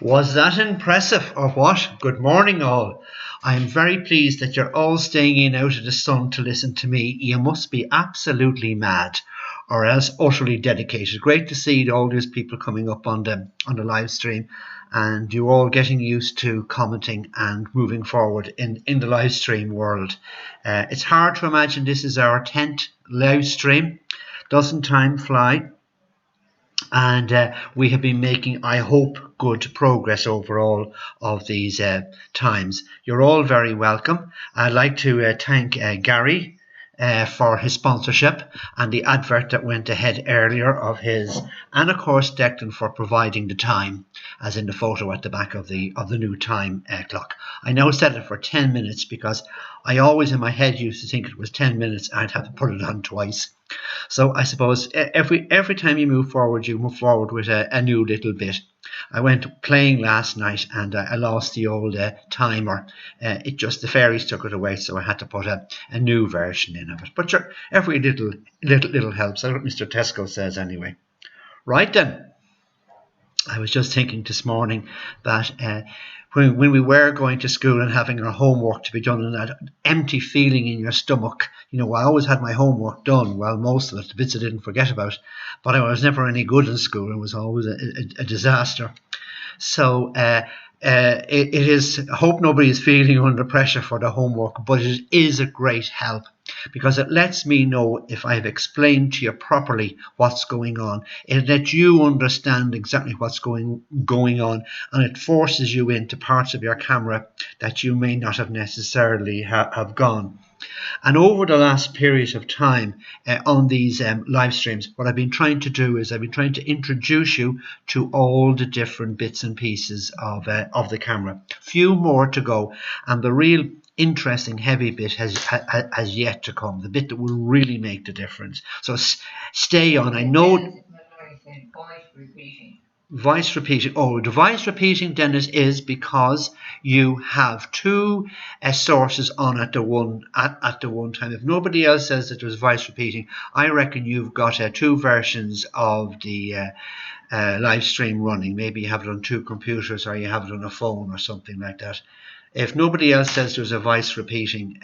Was that impressive or what? Good morning, all. I am very pleased that you're all staying in out of the sun to listen to me. You must be absolutely mad, or else utterly dedicated. Great to see all these people coming up on the live stream, and you all getting used to commenting and moving forward in the live stream world. It's hard to imagine this is our 10th live stream. Doesn't time fly? And we have been making, I hope, good progress over all of these times. You're all very welcome. I'd like to thank Gary for his sponsorship and the advert that went ahead earlier of his, and of course Declan for providing the time, as in the photo at the back of the new time clock. I now set it for 10 minutes because I always in my head used to think it was 10 minutes and I'd have to put it on twice. So I suppose every time you move forward with a new little bit. I went playing last night and I lost the old timer. The fairies took it away, so I had to put a new version in of it. But sure, every little helps. That's what Mr. Tesco says anyway. Right then. I was just thinking this morning that when we were going to school and having our homework to be done, and that empty feeling in your stomach, I always had my homework done. Well, most of it, the bits I didn't forget about, but I was never any good in school. It was always a disaster. So it is, I hope nobody is feeling under pressure for the homework, but it is a great help because it lets me know if I've explained to you properly what's going on. It lets you understand exactly what's going on, and it forces you into parts of your camera that you may not have necessarily have gone. And over the last period of time on these live streams, what I've been trying to do is I've been trying to introduce you to all the different bits and pieces of the camera. Few more to go, and the real interesting heavy bit has yet to come, the bit that will really make the difference. So stay on. I know voice repeating. Oh, the voice repeating, Dennis, is because you have two sources on at the one time. If nobody else says that there's voice repeating, I reckon you've got two versions of the live stream running. Maybe you have it on two computers, or you have it on a phone or something like that. If nobody else says there's a voice repeating,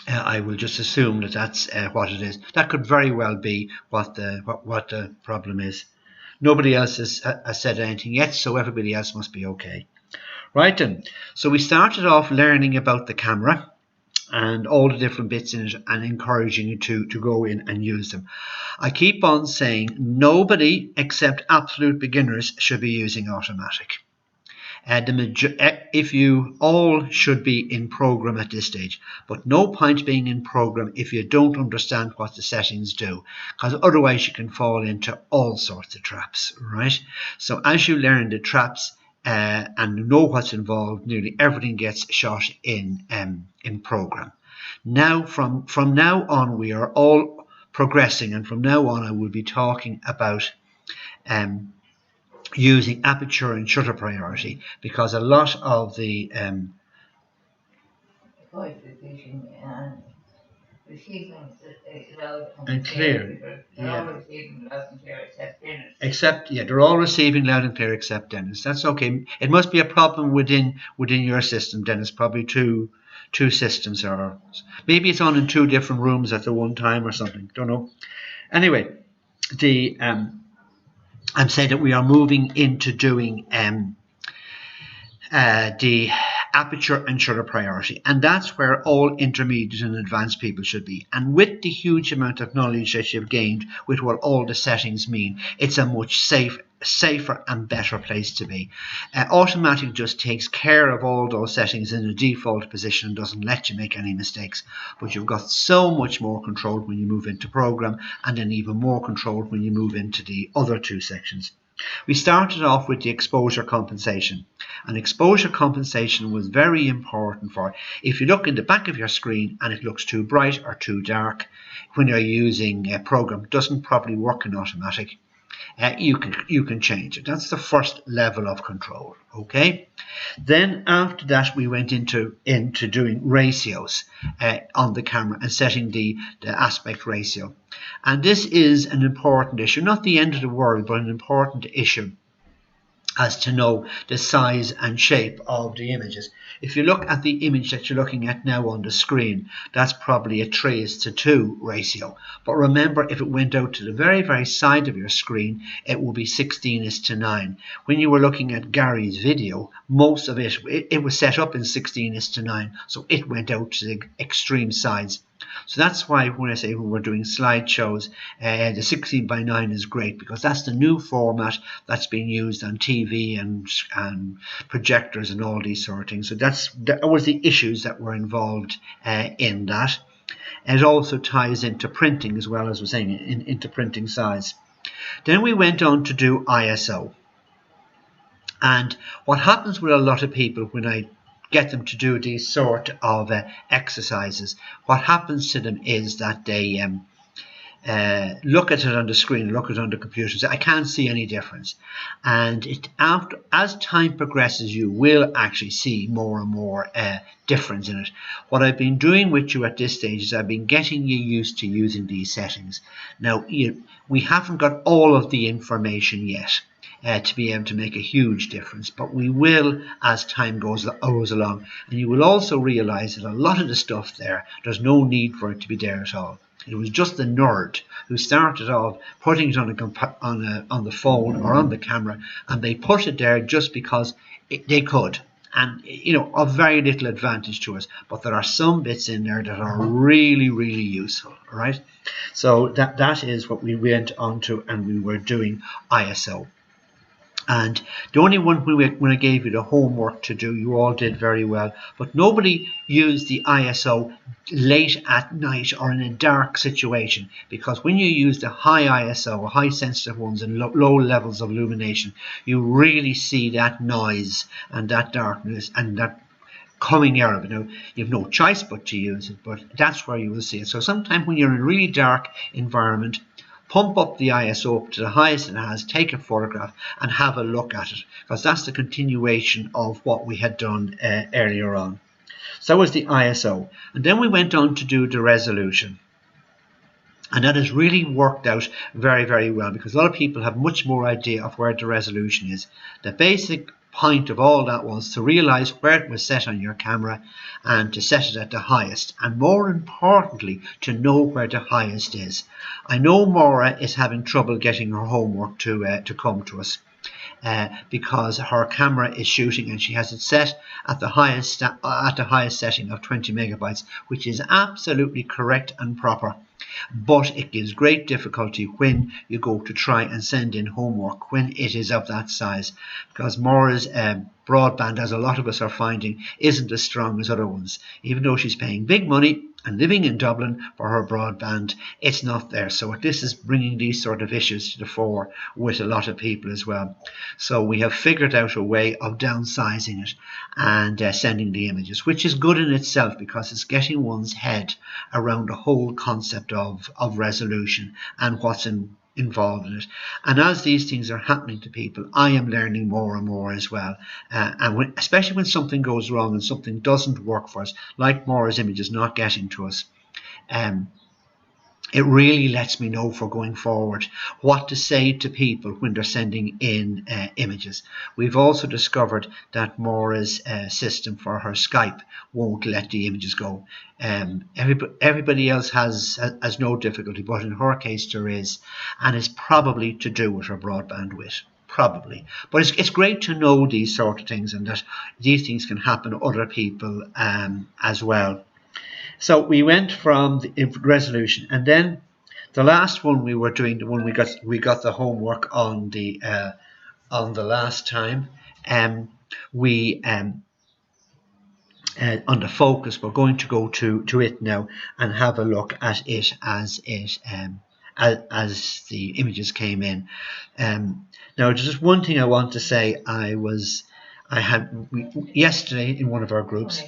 I will just assume that that's what it is. That could very well be what the problem is. Nobody else has said anything yet, so everybody else must be okay. Right then, so we started off learning about the camera and all the different bits in it and encouraging you to go in and use them. I keep on saying nobody except absolute beginners should be using automatic. If you all should be in program at this stage, but no point being in program if you don't understand what the settings do, because otherwise you can fall into all sorts of traps, right? So as you learn the traps and know what's involved, nearly everything gets shot in program. Now from now on we are all progressing, and from now on I will be talking about using aperture and shutter priority, because a lot of the receiving loud and clear. Except they're all receiving loud and clear except Dennis. That's okay. It must be a problem within your system, Dennis. Probably two systems, or maybe it's on in two different rooms at the one time or something. Don't know. Anyway, I'm saying that we are moving into doing the aperture and shutter priority, and that's where all intermediate and advanced people should be. And with the huge amount of knowledge that you've gained with what all the settings mean, it's a much safer and better place to be. Automatic just takes care of all those settings in a default position and doesn't let you make any mistakes, but you've got so much more control when you move into program, and then even more control when you move into the other two sections. We started off with the exposure compensation, and exposure compensation was very important for if you look in the back of your screen and it looks too bright or too dark when you're using a program, doesn't properly work in automatic. You can change it. That's the first level of control. Okay. Then after that we went into doing ratios on the camera and setting the aspect ratio. And this is an important issue, not the end of the world, but an important issue. as to know the size and shape of the images. If you look at the image that you're looking at now on the screen, that's probably a 3:2 ratio. But remember, if it went out to the very, very side of your screen, it will be 16:9. When you were looking at Gary's video, most of it was set up in 16:9, so it went out to the extreme sides. So that's why when I say when we're doing slideshows, the 16:9 is great, because that's the new format that's being used on TV and projectors and all these sort of things. So that was the issues that were involved in that. And it also ties into printing as well, as we're saying, into printing size. Then we went on to do ISO. And what happens with a lot of people when I get them to do these sort of exercises, what happens to them is that they look at it on the screen, look at it on the computer, and say, I can't see any difference. And as time progresses, you will actually see more and more difference in it. What I've been doing with you at this stage is I've been getting you used to using these settings. Now, we haven't got all of the information yet to be able to make a huge difference, but we will as time goes along. And you will also realize that a lot of the stuff there's no need for it to be there at all. It was just the nerd who started off putting it on the phone or on the camera, and they put it there just because they could. And, of very little advantage to us. But there are some bits in there that are really, really useful, all right? So that is what we went on to, and we were doing ISO. And the only one when I gave you the homework to do, you all did very well. But nobody used the ISO late at night or in a dark situation, because when you use the high ISO, high sensitive ones, and low levels of illumination, you really see that noise and that darkness and that coming out of it. Now, you have no choice but to use it, but that's where you will see it. So sometimes when you're in a really dark environment, pump up the ISO up to the highest it has, take a photograph and have a look at it, because that's the continuation of what we had done earlier on. So that was the ISO. And then we went on to do the resolution. And that has really worked out very, very well, because a lot of people have much more idea of where the resolution is. The basic point of all that was to realize where it was set on your camera and to set it at the highest, and more importantly to know where the highest is. I know Maura is having trouble getting her homework to come to us because her camera is shooting and she has it set at the highest setting of 20 megabytes, which is absolutely correct and proper. But it gives great difficulty when you go to try and send in homework when it is of that size, because Maura's broadband, as a lot of us are finding, isn't as strong as other ones. Even though she's paying big money and living in Dublin for her broadband, it's not there. So this is bringing these sort of issues to the fore with a lot of people as well. So we have figured out a way of downsizing it and sending the images, which is good in itself, because it's getting one's head around the whole concept of resolution and what's involved in it. And as these things are happening to people, I am learning more and more as well. And especially when something goes wrong and something doesn't work for us, like Maura's image is not getting to us, it really lets me know for going forward what to say to people when they're sending in images. We've also discovered that Maura's system for her Skype won't let the images go. Everybody else has no difficulty, but in her case there is, and it's probably to do with her broadband width. Probably. But it's great to know these sort of things, and that these things can happen to other people as well. So we went from the resolution, and then the last one we were doing, the one we got the homework on the last time, on the focus. We're going to go to it now and have a look at it as the images came in. Now, just one thing I want to say. Yesterday in one of our groups.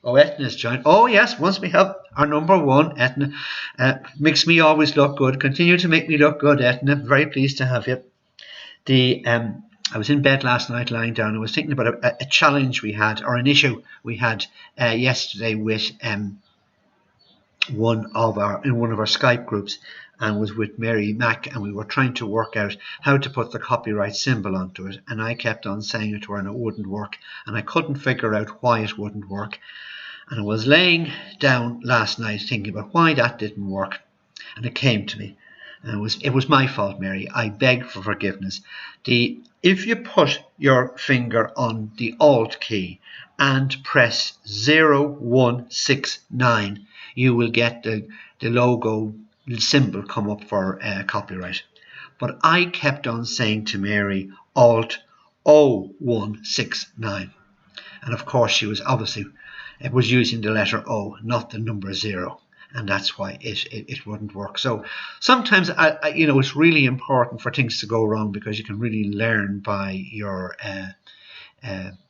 Oh, Etna's joined. Oh, yes, once we have our number one, Etna. Makes me always look good. Continue to make me look good, Etna. Very pleased to have you. I was in bed last night lying down. I was thinking about a challenge we had, or an issue we had yesterday with one of our Skype groups, and was with Mary Mack, and we were trying to work out how to put the copyright symbol onto it, and I kept on saying it to her and it wouldn't work, and I couldn't figure out why it wouldn't work. And I was laying down last night thinking about why that didn't work, and it came to me. And it was my fault, Mary. I beg for forgiveness. If you put your finger on the Alt key and press 0169, you will get the logo symbol come up for copyright. But I kept on saying to Mary, Alt 0169. And of course she was it was using the letter O, not the number 0. And that's why it wouldn't work. So sometimes, it's really important for things to go wrong, because you can really learn by your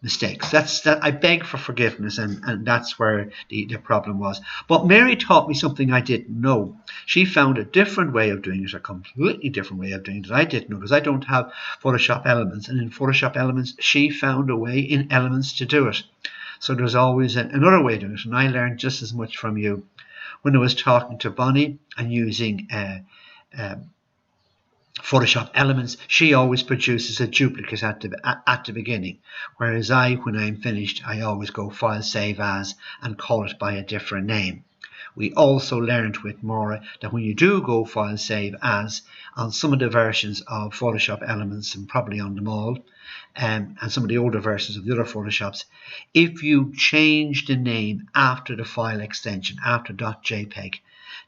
mistakes. I beg for forgiveness, and that's where the problem was. But Mary taught me something I didn't know. She found a different way of doing it, a completely different way of doing it that I didn't know, because I don't have Photoshop Elements. And in Photoshop Elements, she found a way in Elements to do it. So there's always another way of doing it, and I learned just as much from you. When I was talking to Bonnie and using Photoshop Elements, she always produces a duplicate at the beginning, whereas when I'm finished, I always go File, Save As, and call it by a different name. We also learned with Maura that when you do go File, Save As, on some of the versions of Photoshop Elements, and probably on them all, and some of the older versions of the other Photoshops, if you change the name after the file extension, after .jpeg,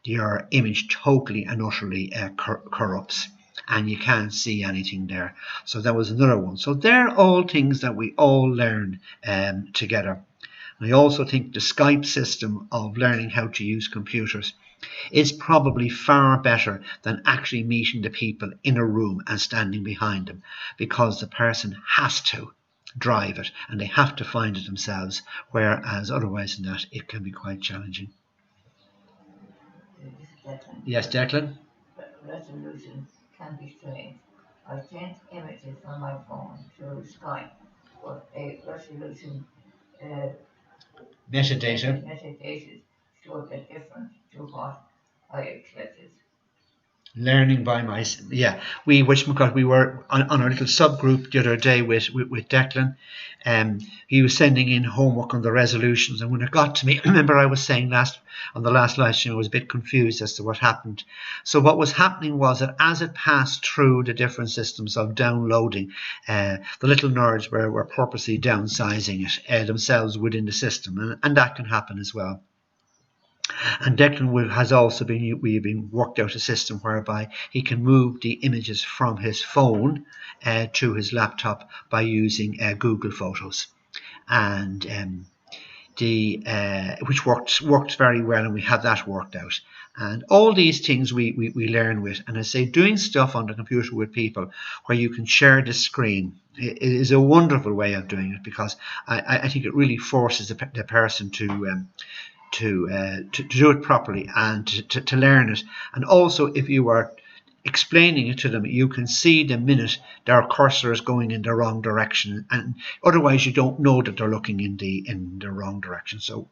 your image totally and utterly corrupts, and you can't see anything there. So that was another one. So they're all things that we all learn together. And I also think the Skype system of learning how to use computers is probably far better than actually meeting the people in a room and standing behind them, because the person has to drive it and they have to find it themselves, whereas otherwise than that it can be quite challenging. Yes, Declan? Resolution can be strange. I sent images on my phone through Skype, but a resolution metadata showed a different to what I expected. Learning by myself. Yeah, we were on our little subgroup the other day with Declan. He was sending in homework on the resolutions, and when it got to me, remember I was saying on the last live stream, I was a bit confused as to what happened. So what was happening was that as it passed through the different systems of downloading, the little nerds were purposely downsizing it themselves within the system, and that can happen as well. And Declan has also been worked out a system whereby he can move the images from his phone to his laptop by using Google Photos, and which works very well, and we have that worked out. And all these things we learn with, and I say doing stuff on the computer with people where you can share the screen is a wonderful way of doing it, because I think it really forces the person to do it properly and to learn it. And also, if you are explaining it to them, you can see the minute their cursor is going in the wrong direction, and otherwise you don't know that they're looking in the wrong direction. So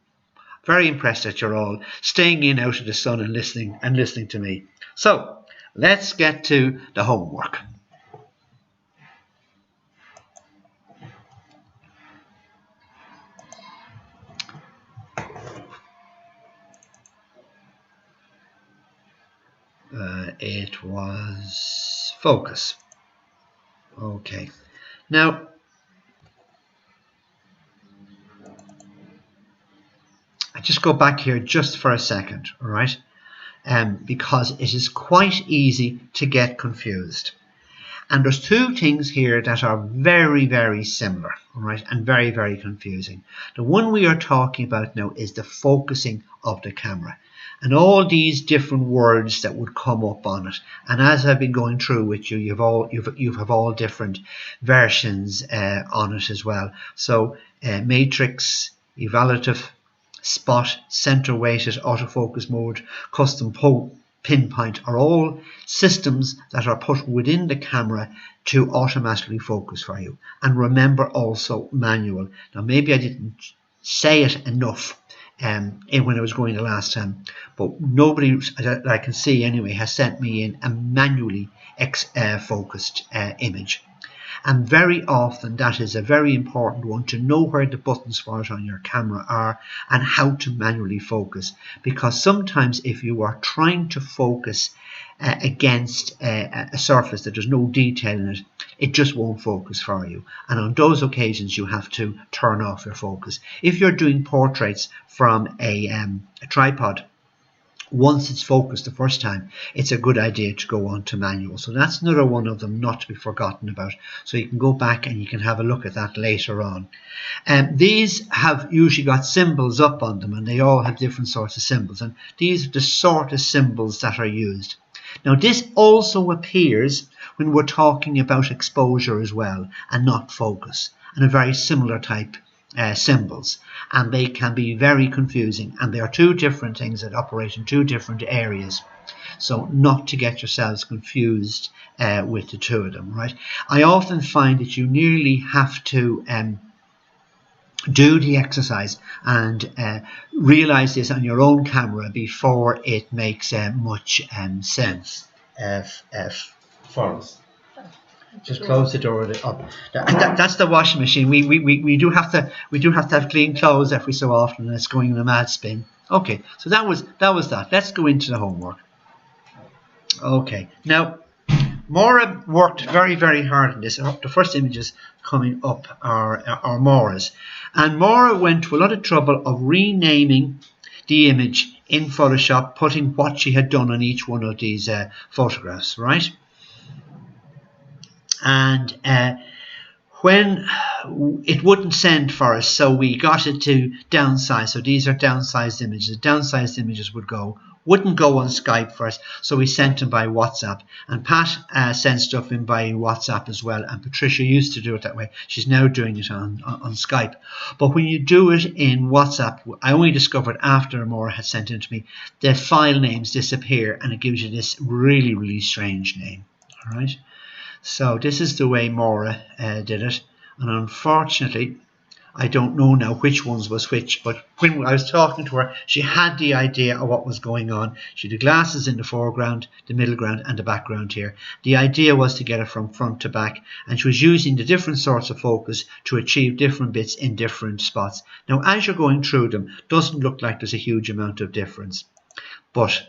very impressed that you're all staying in out of the sun and listening to me. So let's get to the homework. It was focus. Okay. Now, I just go back here just for a second, all right? Because it is quite easy to get confused. And there's two things here that are very, very similar, all right, and very, very confusing. The one we are talking about now is the focusing of the camera, and all these different words that would come up on it. And as I've been going through with you, you have all different versions on it as well. So matrix, evaluative, spot, center weighted, autofocus mode, custom pinpoint are all systems that are put within the camera to automatically focus for you. And remember also manual. Now maybe I didn't say it enough when I was going the last time, but nobody that I can see anyway has sent me in a manually focused image. And very often that is a very important one, to know where the buttons for it on your camera are and how to manually focus, because sometimes if you are trying to focus against a surface that there's no detail in it, it just won't focus for you, and on those occasions you have to turn off your focus. If you're doing portraits from a tripod, once it's focused the first time, it's a good idea to go on to manual. So that's another one of them not to be forgotten about. So you can go back and you can have a look at that later on. These have usually got symbols up on them, and they all have different sorts of symbols, and these are the sort of symbols that are used. Now this also appears when we're talking about exposure as well, and not focus, and a very similar type symbols, and they can be very confusing, and they are two different things that operate in two different areas, so not to get yourselves confused with the two of them, right? I often find that you nearly have to do the exercise and realize this on your own camera before it makes much sense for us. Just close the door up. That's the washing machine. We do have to have clean clothes every so often, and it's going in a mad spin. Okay, so that was that. Let's go into the homework. Okay, now Maura worked very, very hard on this. The first images coming up are Maura's, and Maura went to a lot of trouble of renaming the image in Photoshop, putting what she had done on each one of these photographs, right? And when it wouldn't send for us, so we got it to downsize. So these are downsized images. The downsized images wouldn't go on Skype for us, so we sent them by WhatsApp. And Pat sent stuff in by WhatsApp as well, and Patricia used to do it that way. She's now doing it on Skype. But when you do it in WhatsApp, I only discovered after Maura had sent it to me, the file names disappear, and it gives you this really, really strange name. All right. So this is the way Maura did it, and unfortunately I don't know now which ones was which, but when I was talking to her, she had the idea of what was going on. She had the glasses in the foreground, the middle ground and the background here. The idea was to get it from front to back, and she was using the different sorts of focus to achieve different bits in different spots. Now as you're going through them, doesn't look like there's a huge amount of difference, but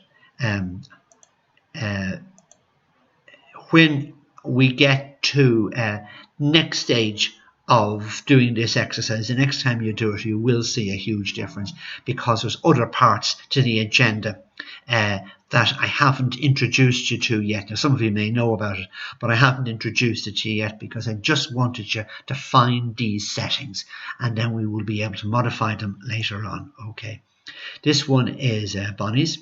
when we get to next stage of doing this exercise, the next time you do it, you will see a huge difference, because there's other parts to the agenda that I haven't introduced you to yet. Now some of you may know about it, but I haven't introduced it to you yet, because I just wanted you to find these settings, and then we will be able to modify them later on. Okay, this one is Bonnie's.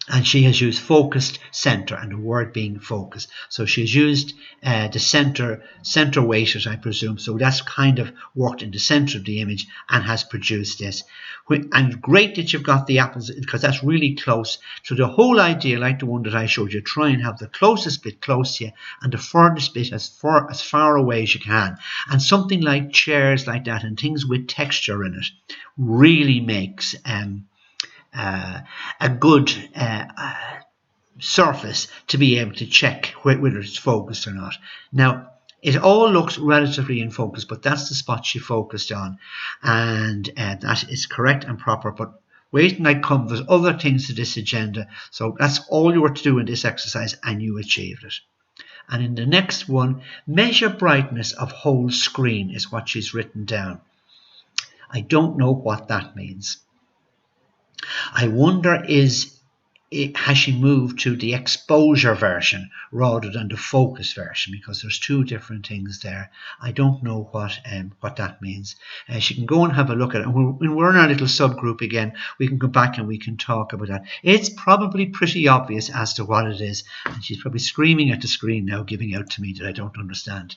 And she has used focused center, and the word being focus. So she's used the center weighted, I presume. So that's kind of worked in the center of the image and has produced this. And great that you've got the apples, because that's really close. So the whole idea, like the one that I showed you, try and have the closest bit close to you and the furthest bit as far away as you can. And something like chairs like that and things with texture in it really makes a good surface to be able to check whether it's focused or not. Now it all looks relatively in focus, but that's the spot she focused on, and that is correct and proper. But wait till I come, there's other things to this agenda, so that's all you were to do in this exercise, and you achieved it. And in the next one, measure brightness of whole screen is what she's written down. I don't know what that means. I wonder has she moved to the exposure version rather than the focus version, because there's two different things there. I don't know what that means. She can go and have a look at it. And when we're in our little subgroup again, we can go back and we can talk about that. It's probably pretty obvious as to what it is, and she's probably screaming at the screen now, giving out to me that I don't understand.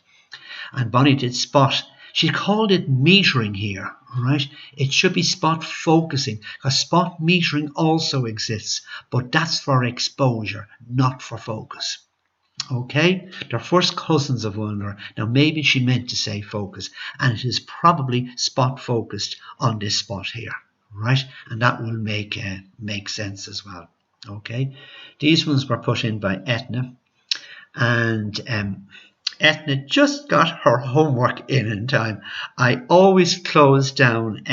And Bonnie did spot. She called it metering here, right? It should be spot focusing, because spot metering also exists, but that's for exposure, not for focus. Okay, they're first cousins of one another. Now maybe she meant to say focus, and it is probably spot focused on this spot here. right? And that will make sense as well. Okay, these ones were put in by Etna, and Etna just got her homework in time. I always close down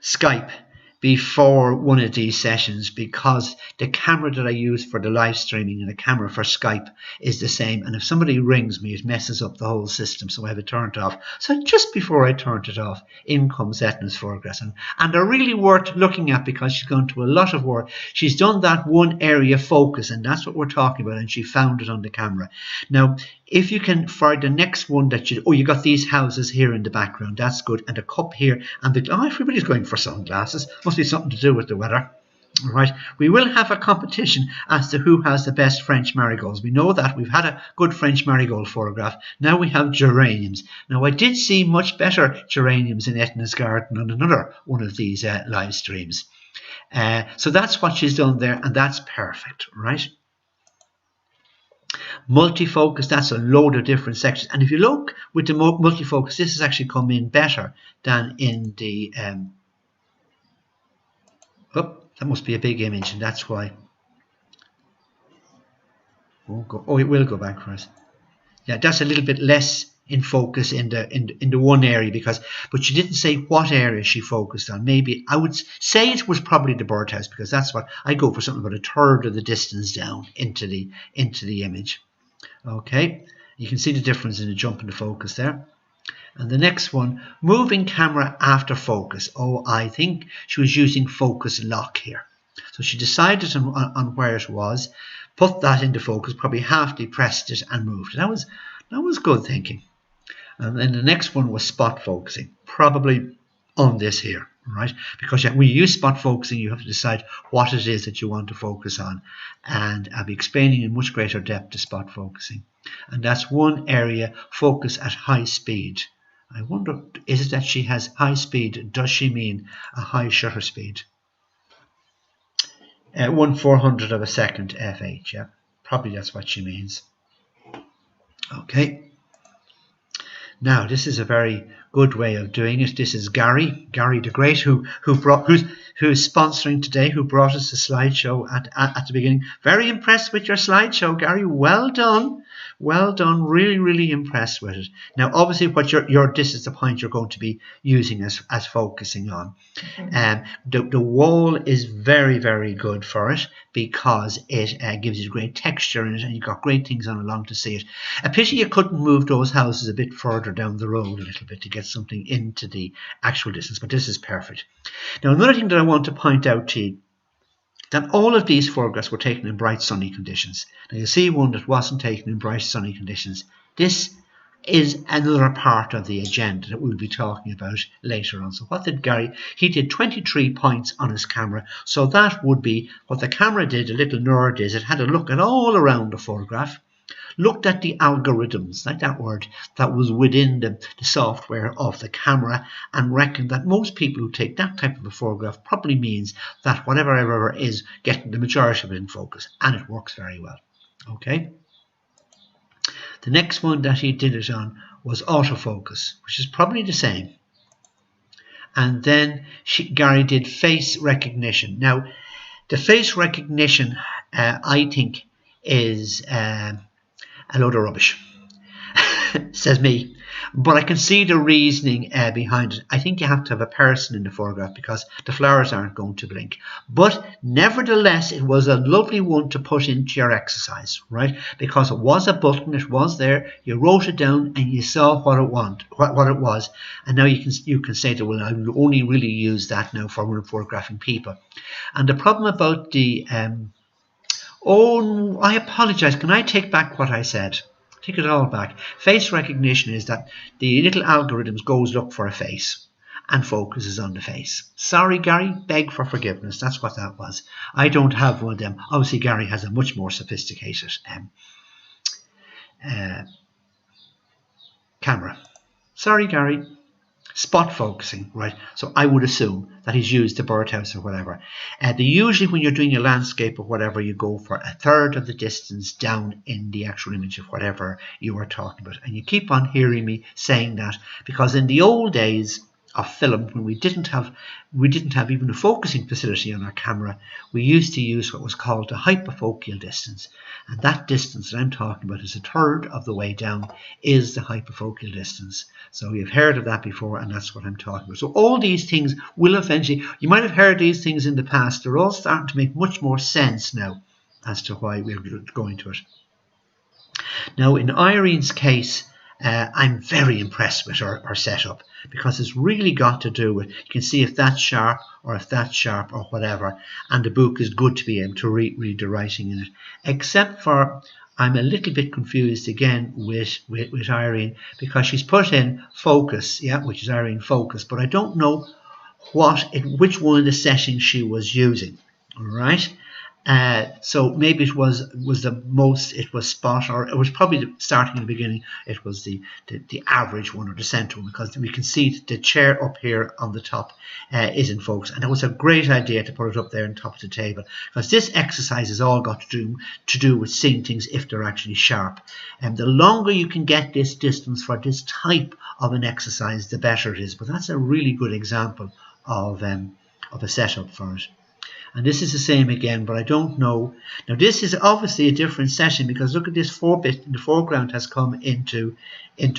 Skype before one of these sessions, because the camera that I use for the live streaming and the camera for Skype is the same, and if somebody rings me it messes up the whole system, so I have it turned off. So just before I turned it off, in comes Etna's photographs, and they're really worth looking at because she's gone to a lot of work. She's done that one area focus, and that's what we're talking about, and she found it on the camera. Now if you can, for the next one that you got these houses here in the background, that's good, and a cup here, and everybody's going for sunglasses, must be something to do with the weather. All right, we will have a competition as to who has the best French marigolds. We know that we've had a good French marigold photograph. Now we have geraniums. Now I did see much better geraniums in Etna's garden on another one of these live streams. So that's what she's done there, and that's perfect, right? Multifocus, that's a load of different sections, and if you look with the multifocus, this has actually come in better than in the that must be a big image, and that's why. It will go back for us. Yeah, that's a little bit less in focus in the one area, but she didn't say what area she focused on. Maybe I would say it was probably the birdhouse, because that's what I go for, something about a third of the distance down into the image. Okay, you can see the difference in the jump into focus there. And the next one, moving camera after focus. I think she was using focus lock here. So she decided on where it was, put that into focus, probably half depressed it and moved it. That was good thinking. And then the next one was spot focusing, probably on this here, right? Because when you use spot focusing, you have to decide what it is that you want to focus on. And I'll be explaining in much greater depth the spot focusing. And that's one area, focus at high speed. I wonder, is it that she has high speed? Does she mean a high shutter speed? 1/400 of a second f8, yeah. Probably that's what she means. Okay. Now, this is a very good way of doing it. This is Gary the Great, who's sponsoring today, who brought us a slideshow at the beginning. Very impressed with your slideshow, Gary. Well done. Well done. Really, really impressed with it. Now, obviously, what this is the point you're going to be using as focusing on. The wall is very, very good for it, because it gives you great texture in it, and you've got great things on along to see it. A pity you couldn't move those houses a bit further down the road a little bit to get something into the actual distance, but this is perfect. Now, another thing that I want to point out to you, that all of these photographs were taken in bright sunny conditions. Now you see one that wasn't taken in bright sunny conditions. This is another part of the agenda that we'll be talking about later on. So what did Gary? He did 23 points on his camera. So that would be what the camera did, a little nerd is, it had a look at all around the photograph, looked at the algorithms, like that word, that was within the software of the camera, and reckoned that most people who take that type of a photograph probably means that whatever error is getting the majority of it in focus, and it works very well. Okay. The next one that he did it on was autofocus, which is probably the same. And then Gary did face recognition. Now, the face recognition, I think, is a load of rubbish, says me. But I can see the reasoning behind it. I think you have to have a person in the photograph, because the flowers aren't going to blink. But nevertheless, it was a lovely one to put into your exercise, right? Because it was a button, it was there, you wrote it down, and you saw what it was. And now you can say that, well, I will only really use that now for when I'm photographing people. And the problem about the oh, I apologize. Can I take back what I said? Take it all back. Face recognition is that the little algorithms goes look for a face and focuses on the face. Sorry, Gary, beg for forgiveness. That's what that was. I don't have one of them. Obviously, Gary has a much more sophisticated camera. Sorry, Gary. Spot focusing, right? So I would assume that he's used the birdhouse or whatever. Usually when you're doing a landscape or whatever, you go for a third of the distance down in the actual image of whatever you are talking about. And you keep on hearing me saying that, because in the old days of film, when we didn't have even a focusing facility on our camera, we used to use what was called the hyperfocal distance, and that distance that I'm talking about is a third of the way down is the hyperfocal distance. So you've heard of that before, and that's what I'm talking about. So all these things will eventually, you might have heard these things in the past, they're all starting to make much more sense now as to why we're going to it. Now in Irene's case, I'm very impressed with her setup, because it's really got to do with, you can see if that's sharp or if that's sharp or whatever, and the book is good to be able to read the writing in it. Except for, I'm a little bit confused again with Irene, because she's put in focus, yeah, which is Irene focus, but I don't know which one of the settings she was using. All right. So maybe it was spot, or it was probably starting in the beginning, it was the average one or the center one, because we can see the chair up here on the top is in focus, and it was a great idea to put it up there on top of the table, because this exercise has all got to do with seeing things if they're actually sharp, and the longer you can get this distance for this type of an exercise, the better it is. But that's a really good example of a setup for it. And this is the same again, but I don't know. Now this is obviously a different session, because look at this 4-bit in the foreground has come into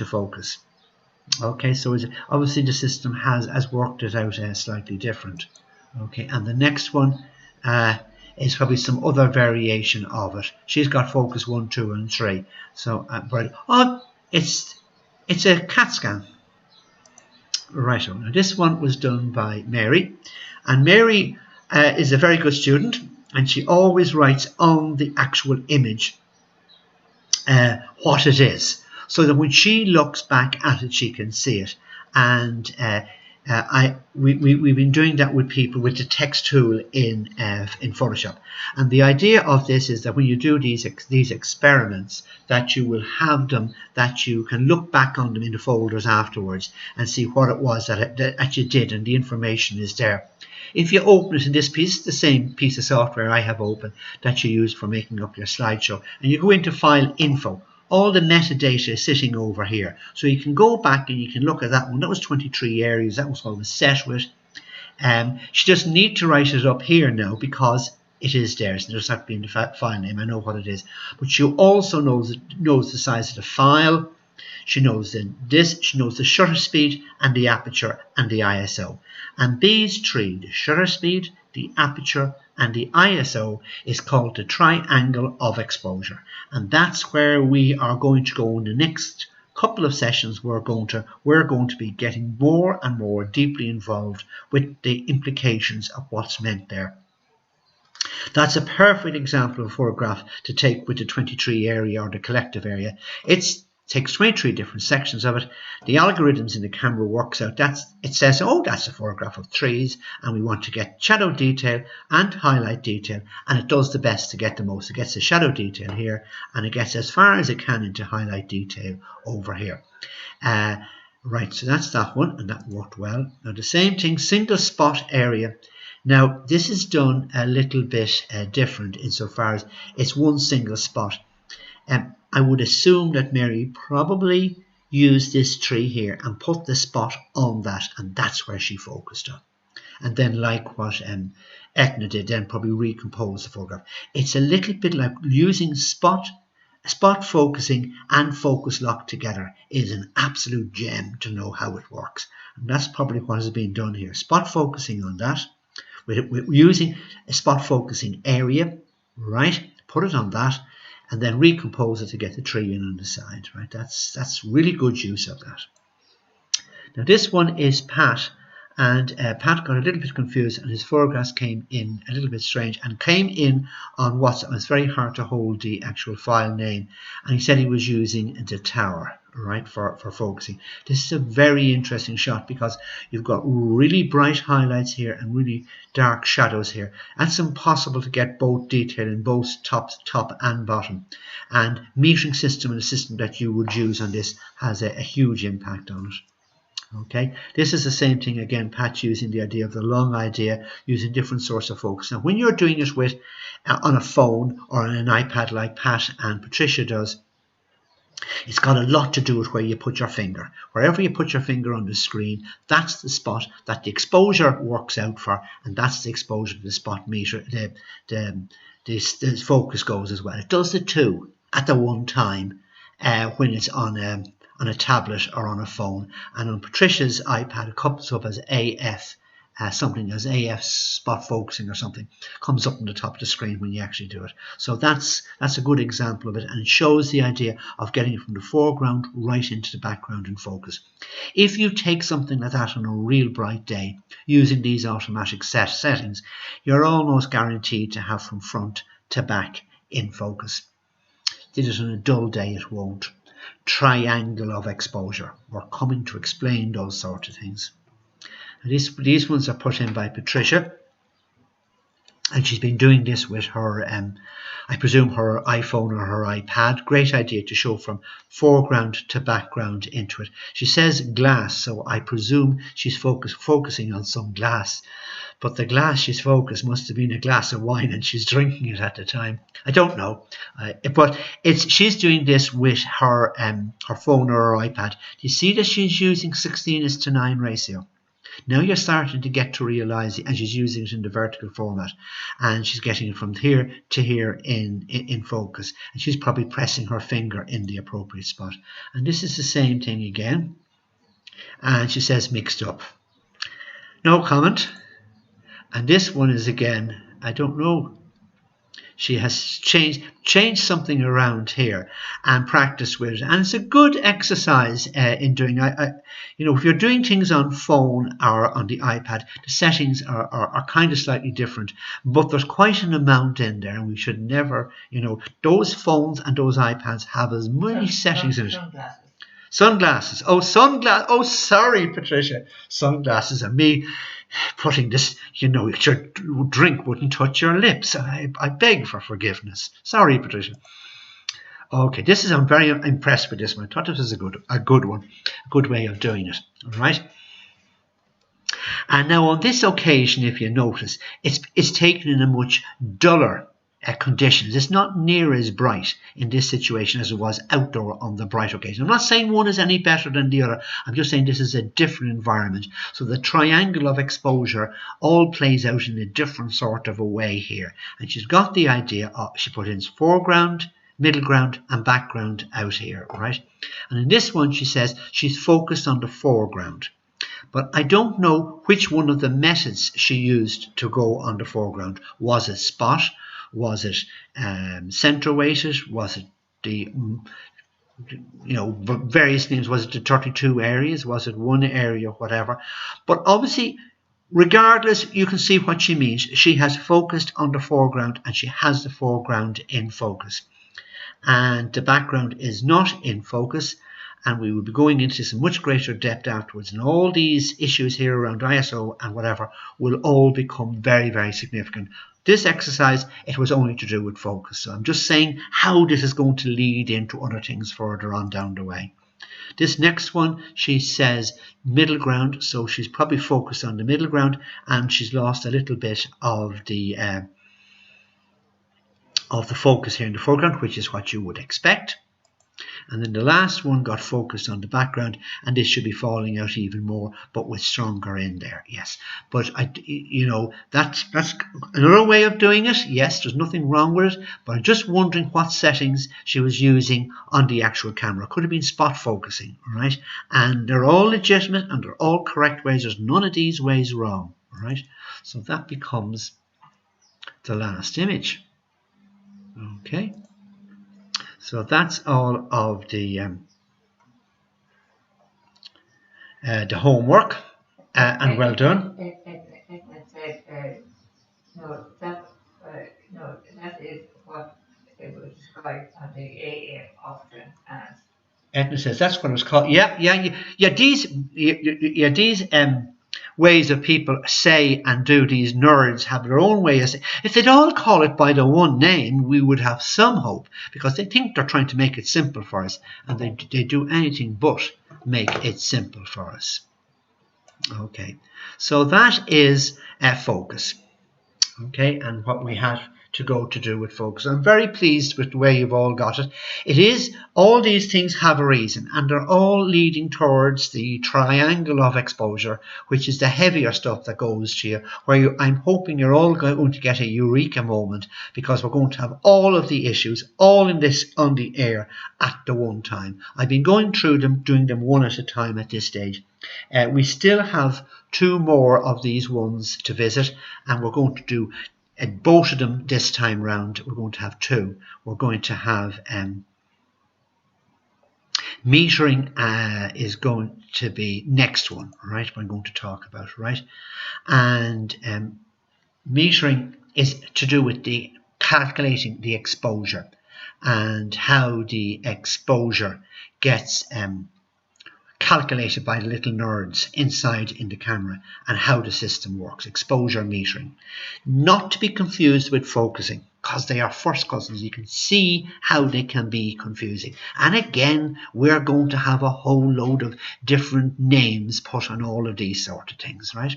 focus. Okay, so obviously the system has worked it out slightly different. Okay, and the next one is probably some other variation of it. She's got focus 1, 2, and 3. So, it's a CAT scan. Right. Now this one was done by Mary, and Mary is a very good student, and she always writes on the actual image what it is, so that when she looks back at it, she can see it. And we've been doing that with people with the text tool in Photoshop. And the idea of this is that when you do these experiments, that you will have them, that you can look back on them in the folders afterwards and see what it was that you did, and the information is there. If you open it in this piece, the same piece of software I have open that you use for making up your slideshow, and you go into File Info, all the metadata is sitting over here. So you can go back and you can look at that one. That was 23 areas. That was what was set with. She doesn't need to write it up here now, because it is there. So it doesn't have to be in the file name. I know what it is. But she also knows the size of the file. She knows she knows the shutter speed and the aperture and the ISO. And these three, the shutter speed, the aperture and the ISO, is called the triangle of exposure. And that's where we are going to go in the next couple of sessions. We're going to be getting more and more deeply involved with the implications of what's meant there. That's a perfect example of a photograph to take with the 23 area or the collective area. It takes 23 different sections of it. The algorithms in the camera works out. It says, oh, that's a photograph of trees, and we want to get shadow detail and highlight detail, and it does the best to get the most. It gets the shadow detail here, and it gets as far as it can into highlight detail over here. Right, so that's that one, and that worked well. Now the same thing, single spot area. Now this is done a little bit different insofar as it's one single spot. I would assume that Mary probably used this tree here and put the spot on that, and that's where she focused on. And then, like what Etna did, then probably recompose the photograph. It's a little bit like using spot focusing and focus lock together is an absolute gem to know how it works. And that's probably what has been done here. Spot focusing on that, with using a spot focusing area, right? Put it on that, and then recompose it to get the tree in on the side, right? That's really good use of that. Now this one is Pat, and Pat got a little bit confused, and his photographs came in a little bit strange, and came in on WhatsApp. It's very hard to hold the actual file name, and he said he was using the tower, right, for focusing. This is a very interesting shot, because you've got really bright highlights here and really dark shadows here. That's impossible to get both detail in both top and bottom, and metering system and the system that you would use on this has a huge impact on it. Okay, this is the same thing again, Pat using the idea of the long idea, using different source of focus. Now when you're doing it with on a phone or on an iPad like Pat and Patricia does, It's got a lot to do with where you put your finger. Wherever you put your finger on the screen, that's the spot that the exposure works out for, and that's the exposure the spot meter, the focus goes as well. It does the two at the one time when it's on a tablet or on a phone. And on Patricia's iPad, it comes up as AF. Something as AF spot focusing or something comes up on the top of the screen when you actually do it. So that's a good example of it, and it shows the idea of getting it from the foreground right into the background in focus. If you take something like that on a real bright day using these automatic settings, you're almost guaranteed to have from front to back in focus. Did it on a dull day, it won't. Triangle of exposure. We're coming to explain those sort of things. These ones are put in by Patricia, and she's been doing this with her, I presume her iPhone or her iPad. Great idea to show from foreground to background into it. She says glass, so I presume she's focusing on some glass, but the glass she's focused must have been a glass of wine and she's drinking it at the time. I don't know, but she's doing this with her phone or her iPad. Do you see that she's using 16:9 ratio? Now you're starting to get to realise, and she's using it in the vertical format, and she's getting it from here to here in focus, and she's probably pressing her finger in the appropriate spot. And this is the same thing again, and she says mixed up. No comment. And this one is again, I don't know. She has changed something around here and practiced with it, and it's a good exercise in doing. You know, if you're doing things on phone or on the iPad, the settings are kind of slightly different, but there's quite an amount in there, and we should never, you know, those phones and those iPads have as many settings in it. Sunglasses. Oh, Oh, sorry, Patricia. Sunglasses and me putting this, you know, your drink wouldn't touch your lips. I beg for forgiveness. Sorry, Patricia. Okay, I'm very impressed with this one. I thought this was a good one, a good way of doing it. All right. And now on this occasion, if you notice, it's taken in a much duller conditions. It's not near as bright in this situation as it was outdoor on the bright occasion. I'm not saying one is any better than the other. I'm just saying this is a different environment. So the triangle of exposure all plays out in a different sort of a way here. And she's got the idea of, she put in foreground, middle ground and background out here, right? And in this one, she says she's focused on the foreground. But I don't know which one of the methods she used to go on the foreground. Was it spot? Was it center weighted? Was it the, you know, various names? Was it the 32 areas? Was it one area? Whatever. But obviously, regardless, you can see what she means. She has focused on the foreground, and she has the foreground in focus. And the background is not in focus. And we will be going into some much greater depth afterwards. And all these issues here around ISO and whatever will all become very, very significant. This exercise, it was only to do with focus. So I'm just saying how this is going to lead into other things further on down the way. This next one, she says middle ground. So she's probably focused on the middle ground, and she's lost a little bit of the focus here in the foreground, which is what you would expect. And then the last one got focused on the background, and this should be falling out even more, but with stronger in there. Yes, but you know, that's another way of doing it. Yes, there's nothing wrong with it, but I'm just wondering what settings she was using on the actual camera. Could have been spot focusing, all right? And they're all legitimate and they're all correct ways. There's none of these ways wrong, all right? So that becomes the last image. Okay. So that's all of the homework, and well done. No, that is what it was described on the AA option as. Edna says that's what it was called. Yeah. These ways of people say and do, these nerds have their own way of saying. If they'd all call it by the one name, we would have some hope, because they think they're trying to make it simple for us, and they do anything but make it simple for us. Okay, so that is focus. okay, and what we have to go to do with focus. I'm very pleased with the way you've all got it. It is, all these things have a reason, and they're all leading towards the triangle of exposure, which is the heavier stuff that goes to you, where I'm hoping you're all going to get a eureka moment, because we're going to have all of the issues all in this on the air at the one time. I've been going through them, doing them one at a time at this stage. We still have 2 more of these ones to visit, and we're going to do both of them this time round. We're going to have 2. We're going to have metering is going to be next one, right? We're going to talk about, right? And metering is to do with the calculating the exposure and how the exposure gets calculated by the little nerds inside in the camera, and how the system works. Exposure metering, not to be confused with focusing, because they are first cousins. You can see how they can be confusing, and again we're going to have a whole load of different names put on all of these sort of things, right?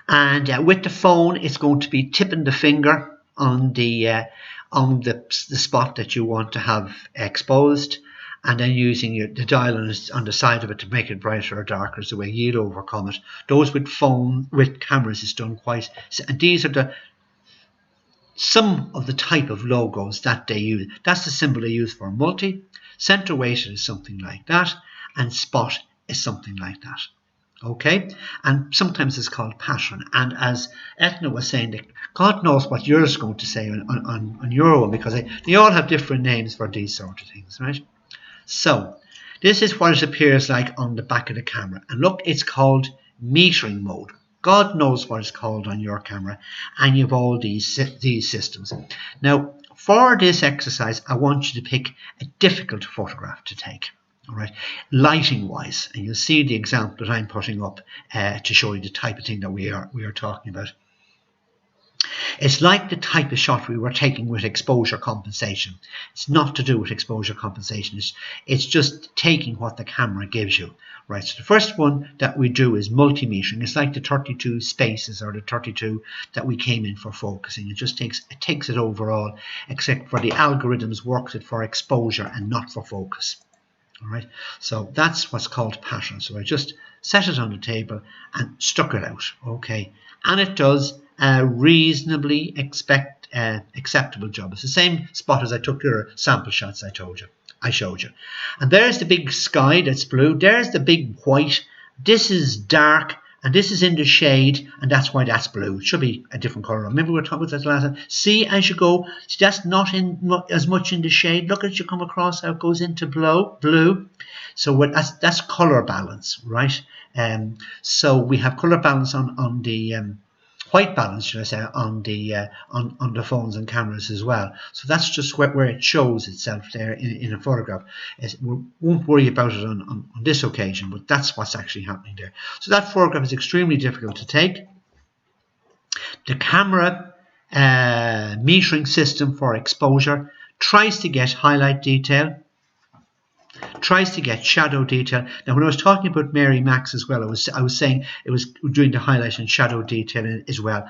And with the phone, it's going to be tipping the finger on the spot that you want to have exposed, and then using the dial on the side of it to make it brighter or darker is the way you'd overcome it. Those with cameras is done quite, and these are some of the type of logos that they use. That's the symbol they use for multi. Center weighted is something like that, and spot is something like that. Okay, and sometimes it's called pattern. And as Etna was saying, that God knows what yours is going to say on your one, because they all have different names for these sort of things, right? So this is what it appears like on the back of the camera, and look, it's called metering mode. God knows what it's called on your camera, and you've all these systems. Now, for this exercise, I want you to pick a difficult photograph to take. All right, lighting wise, and you'll see the example that I'm putting up to show you the type of thing that we are talking about. It's like the type of shot we were taking with exposure compensation. It's not to do with exposure compensation. It's just taking what the camera gives you. Right, so the first one that we do is multimetering. It's like the 32 spaces or the 32 that we came in for focusing. It just takes it overall, except for the algorithms works it for exposure and not for focus. All right, so that's what's called pattern. So I just set it on the table and stuck it out. Okay, and it does a reasonably acceptable job. It's the same spot as I took your sample shots I showed you. And there's the big sky that's blue. There's the big white. This is dark, and this is in the shade, and that's why that's blue. It should be a different color. Remember we were talking about that last time. See, as you go, see, that's not in as much in the shade. Look as you come across how it goes into blue. So that's color balance, right? So we have color balance on the white balance, should I say, on the phones and cameras as well. So that's just where it shows itself there in a photograph. We won't worry about it on this occasion, but that's what's actually happening there. So that photograph is extremely difficult to take. The camera metering system for exposure tries to get highlight detail, tries to get shadow detail. Now, when I was talking about Mary Max as well, I was saying it was doing the highlight and shadow detail as well.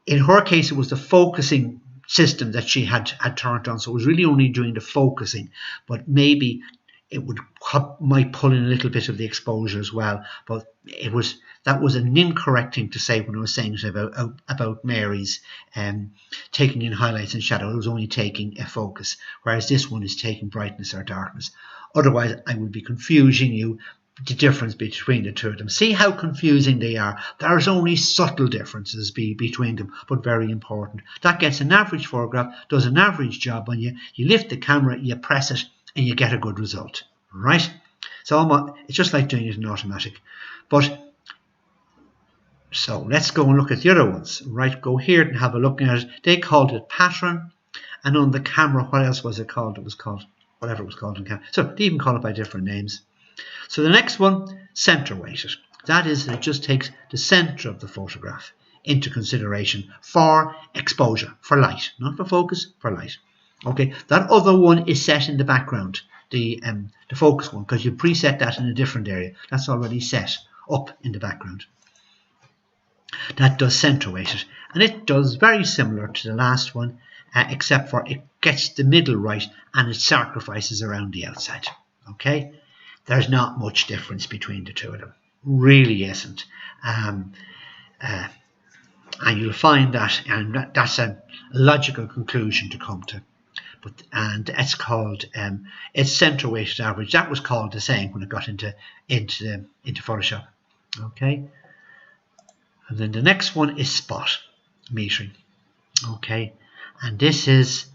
In her case, it was the focusing system that she had turned on, so it was really only doing the focusing, but maybe it might pull in a little bit of the exposure as well. But that was an incorrect thing to say when I was saying it about Mary's taking in highlights and shadow. It was only taking a focus, whereas this one is taking brightness or darkness. Otherwise, I would be confusing you the difference between the two of them. See how confusing they are. There's only subtle differences between them, but very important. That gets an average photograph, does an average job on you. You lift the camera, you press it, and you get a good result, right? So it's just like doing it in automatic. So let's go and look at the other ones, right? Go here and have a look at it. They called it pattern, and on the camera, what else was it called? It was called whatever it was called on camera. So they even call it by different names. So the next one, center weighted. That is, it just takes the center of the photograph into consideration for exposure, for light, not for focus, for light. Okay, that other one is set in the background, the focus one, because you preset that in a different area. That's already set up in the background. that does center weighted, and it does very similar to the last one, except for it gets the middle right and it sacrifices around the outside. Okay, there's not much difference between the two of them, really isn't. And you'll find that, and that's a logical conclusion to come to. And it's called it's center weighted average. That was called the same when it got into Photoshop. Okay, and then the next one is spot metering. Okay, and this is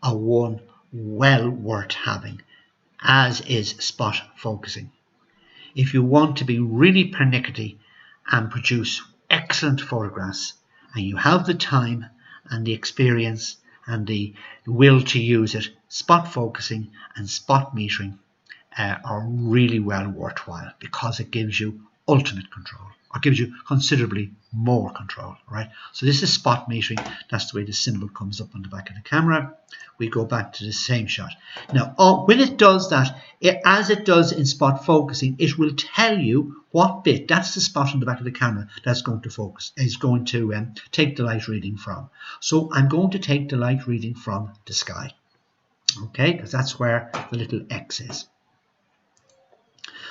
a one well worth having, as is spot focusing. If you want to be really pernickety and produce excellent photographs, and you have the time and the experience and the will to use it, spot focusing and spot metering are really well worthwhile, because it gives you ultimate control, or gives you considerably more control, right? So this is spot metering. That's the way the symbol comes up on the back of the camera. We go back to the same shot. Now, when it does that, as it does in spot focusing, it will tell you what bit, that's the spot on the back of the camera, that's going to focus, is going to take the light reading from. So I'm going to take the light reading from the sky, okay, because that's where the little X is.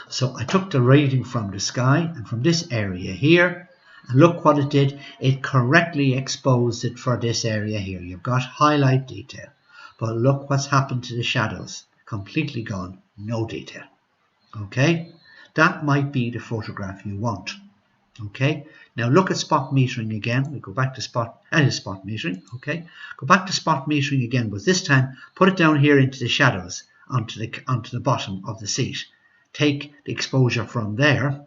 So I took the reading from the sky and from this area here, and look what it did. It correctly exposed it for this area here. You've got highlight detail, but look what's happened to the shadows. Completely gone, no detail. Okay, that might be the photograph you want. Okay, now look at spot metering again. We go back to spot metering. Okay, go back to spot metering again, but this time put it down here into the shadows, onto the bottom of the seat. Take the exposure from there,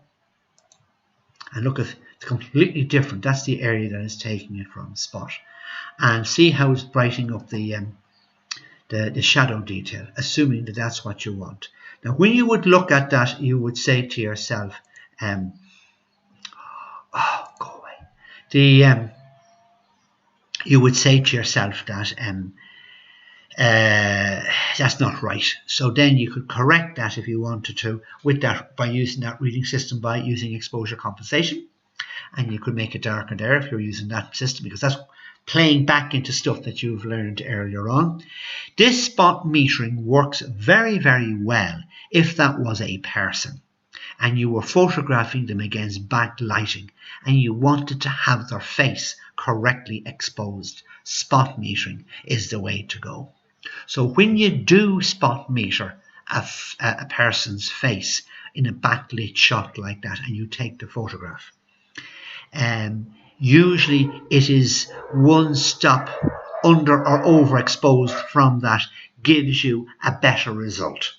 and look, at it's completely different. That's the area that is taking it from, spot, and see how it's brightening up the shadow detail, assuming that that's what you want. Now, when you would look at that, you would say to yourself, oh, go away. You would say to yourself that that's not right. So then you could correct that if you wanted to with that, by using that reading system, by using exposure compensation, and you could make it darker there if you're using that system, because that's playing back into stuff that you've learned earlier on. This spot metering works very, very well if that was a person and you were photographing them against backlighting and you wanted to have their face correctly exposed. Spot metering is the way to go. So when you do spot meter a person's face in a backlit shot like that and you take the photograph, usually it is one stop under or overexposed from that gives you a better result,